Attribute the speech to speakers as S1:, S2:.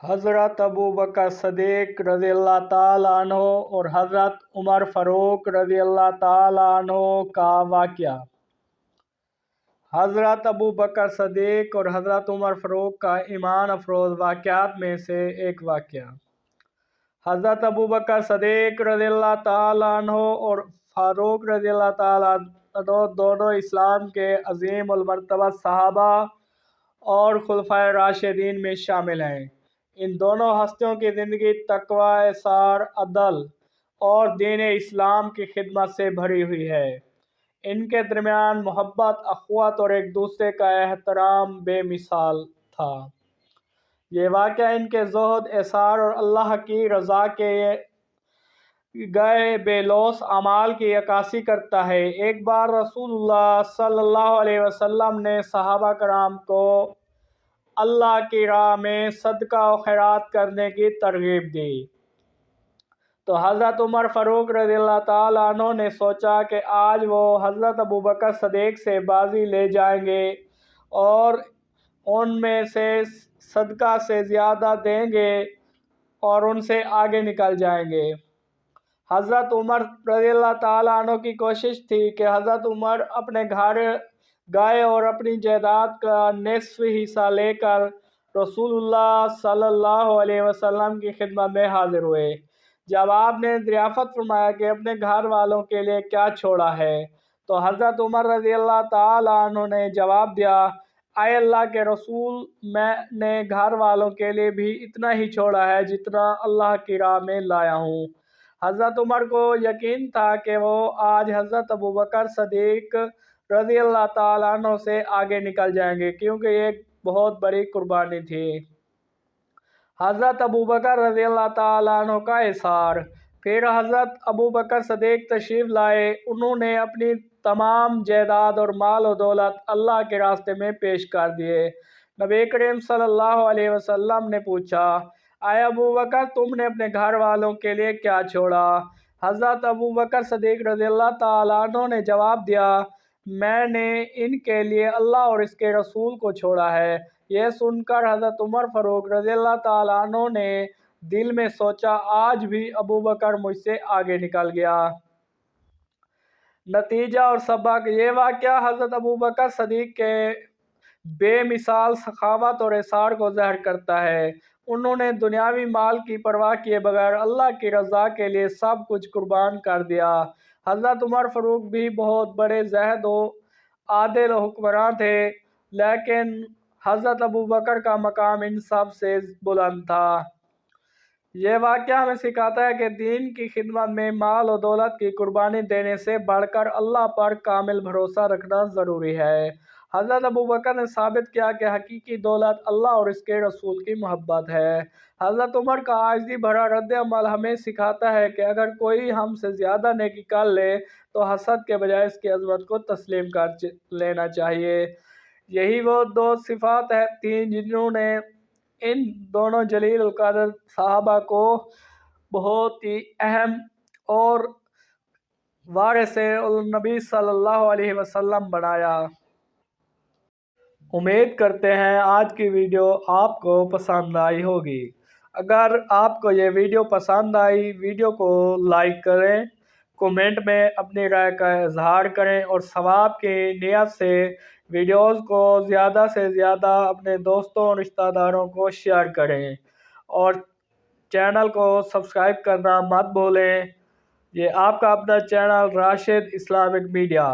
S1: حضرت ابو بکر صدیق رضی اللہ تعالیٰ عنہ اور حضرت عمر فاروق رضی اللہ تعالیٰ عنہ کا واقعہ۔ حضرت ابو بکر صدیق اور حضرت عمر فاروق کا ایمان افروز واقعات میں سے ایک واقعہ۔ حضرت ابو بکر صدیق رضی اللہ تعالیٰ عنہ اور فاروق رضی اللہ تعالیٰ عنہ دونوں اسلام کے عظیم المرتبہ صحابہ اور خلفائے راشدین میں شامل ہیں۔ ان دونوں ہستیوں کی زندگی تقوی، اثار، عدل اور دین اسلام کی خدمت سے بھری ہوئی ہے۔ ان کے درمیان محبت، اخوت اور ایک دوسرے کا احترام بے مثال تھا۔ یہ واقعہ ان کے زہد، اثار اور اللہ کی رضا کے گئے بے لوث اعمال کی عکاسی کرتا ہے۔ ایک بار رسول اللہ صلی اللہ علیہ وسلم نے صحابہ کرام کو اللہ کی راہ میں صدقہ و خیرات کرنے کی ترغیب دی، تو حضرت عمر فاروق رضی اللہ تعالیٰ عنہ نے سوچا کہ آج وہ حضرت ابو بکر صدیق سے بازی لے جائیں گے اور ان میں سے صدقہ سے زیادہ دیں گے اور ان سے آگے نکل جائیں گے۔ حضرت عمر رضی اللہ تعالیٰ عنہ کی کوشش تھی کہ حضرت عمر اپنے گھر گئے اور اپنی جائیداد کا نصف حصہ لے کر رسول اللہ صلی اللہ علیہ وسلم کی خدمت میں حاضر ہوئے۔ جب آپ نے دریافت فرمایا کہ اپنے گھر والوں کے لیے کیا چھوڑا ہے، تو حضرت عمر رضی اللہ تعالیٰ عنہ نے جواب دیا، اے اللہ کے رسول، میں نے گھر والوں کے لیے بھی اتنا ہی چھوڑا ہے جتنا اللہ کی راہ میں لایا ہوں۔ حضرت عمر کو یقین تھا کہ وہ آج حضرت ابو بکر صدیق رضی اللہ تعالیٰ عنہ سے آگے نکل جائیں گے، کیونکہ یہ ایک بہت بڑی قربانی تھی۔ حضرت ابو بکر رضی اللہ تعالیٰ عنہ کا اثار۔ پھر حضرت ابو بکر صدیق تشریف لائے۔ انہوں نے اپنی تمام جائیداد اور مال و دولت اللہ کے راستے میں پیش کر دیے۔ نبی کریم صلی اللہ علیہ وسلم نے پوچھا، اے ابو بکر، تم نے اپنے گھر والوں کے لیے کیا چھوڑا؟ حضرت ابو بکر صدیق رضی اللہ تعالیٰ عنہ نے جواب دیا، میں نے ان کے لیے اللہ اور اس کے رسول کو چھوڑا ہے۔ یہ سن کر حضرت عمر فاروق رضی اللہ تعالیٰ عنہ نے دل میں سوچا، آج بھی ابو بکر مجھ سے آگے نکل گیا۔ نتیجہ اور سبق۔ یہ واقعہ حضرت ابو بکر صدیق کے بے مثال سخاوت اور اثار کو ظاہر کرتا ہے۔ انہوں نے دنیاوی مال کی پرواہ کیے بغیر اللہ کی رضا کے لیے سب کچھ قربان کر دیا۔ حضرت عمر فاروق بھی بہت بڑے زاہد و عادل حکمراں تھے، لیکن حضرت ابو بکر کا مقام ان سب سے بلند تھا۔ یہ واقعہ ہمیں سکھاتا ہے کہ دین کی خدمت میں مال و دولت کی قربانی دینے سے بڑھ کر اللہ پر کامل بھروسہ رکھنا ضروری ہے۔ حضرت ابو بکر نے ثابت کیا کہ حقیقی دولت اللہ اور اس کے رسول کی محبت ہے۔ حضرت عمر کا عاجزی بھرا رد عمل ہمیں سکھاتا ہے کہ اگر کوئی ہم سے زیادہ نیکی کر لے تو حسد کے بجائے اس کی عظمت کو تسلیم کر لینا چاہیے۔ یہی وہ دو صفات تھیں جنہوں نے ان دونوں جلیل القدر صحابہ کو بہت ہی اہم اور وارث النبی صلی اللہ علیہ وسلم بنایا۔ امید کرتے ہیں آج کی ویڈیو آپ کو پسند آئی ہوگی۔ اگر آپ کو یہ ویڈیو پسند آئی، ویڈیو کو لائک کریں، کومنٹ میں اپنی رائے کا اظہار کریں اور ثواب کی نیت سے ویڈیوز کو زیادہ سے زیادہ اپنے دوستوں اور رشتہ داروں کو شیئر کریں اور چینل کو سبسکرائب کرنا مت بھولیں۔ یہ آپ کا اپنا چینل راشد اسلامک میڈیا۔